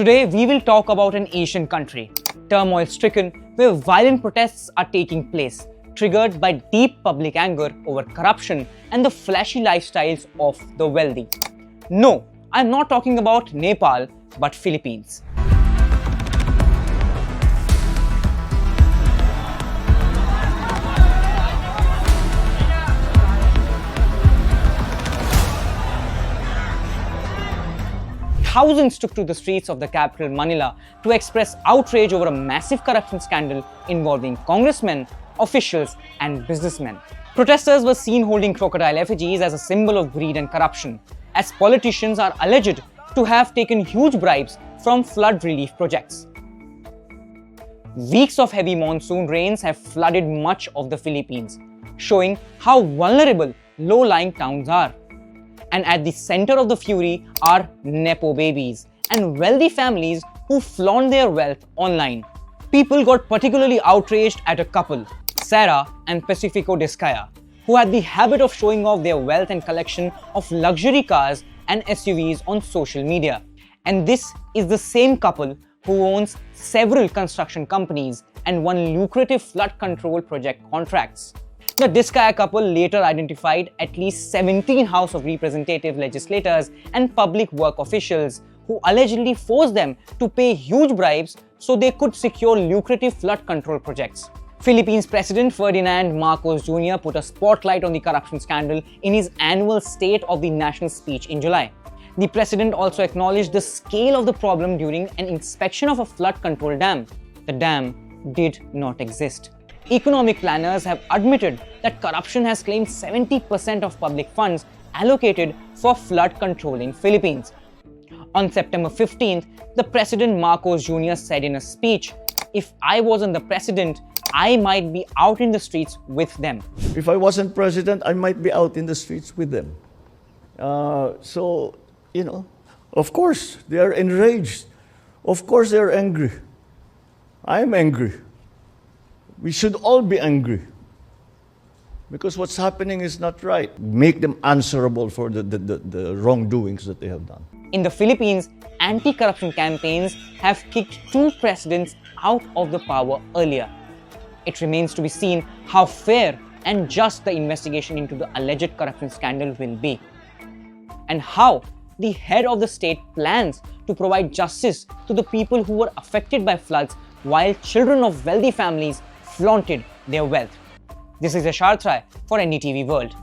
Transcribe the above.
Today, we will talk about an Asian country, turmoil-stricken, where violent protests are taking place, triggered by deep public anger over corruption and the flashy lifestyles of the wealthy. No, I'm not talking about Nepal, but Philippines. Thousands took to the streets of the capital Manila to express outrage over a massive corruption scandal involving congressmen, officials and businessmen. Protesters were seen holding crocodile effigies as a symbol of greed and corruption, as politicians are alleged to have taken huge bribes from flood relief projects. Weeks of heavy monsoon rains have flooded much of the Philippines, showing how vulnerable low-lying towns are. And at the center of the fury are Nepo babies and wealthy families who flaunt their wealth online. People got particularly outraged at a couple, Sarah and Pacifico Discaya, who had the habit of showing off their wealth and collection of luxury cars and SUVs on social media. And this is the same couple who owns several construction companies and won lucrative flood control project contracts. The Discaya couple later identified at least 17 House of Representative legislators and public work officials who allegedly forced them to pay huge bribes so they could secure lucrative flood control projects. Philippines President Ferdinand Marcos Jr. put a spotlight on the corruption scandal in his annual State of the National speech in July. The president also acknowledged the scale of the problem during an inspection of a flood control dam. The dam did not exist. Economic planners have admitted that corruption has claimed 70% of public funds allocated for flood control in Philippines. On September 15th, the President Marcos Jr. said in a speech, "If I wasn't the president, I might be out in the streets with them." If I wasn't president, I might be out in the streets with them. Of course, they are enraged. Of course, they are angry. I am angry. We should all be angry because what's happening is not right. Make them answerable for the wrongdoings that they have done. In the Philippines, anti-corruption campaigns have kicked two presidents out of the power earlier. It remains to be seen how fair and just the investigation into the alleged corruption scandal will be, and how the head of the state plans to provide justice to the people who were affected by floods while children of wealthy families flaunted their wealth. This is Yasharth for NDTV World.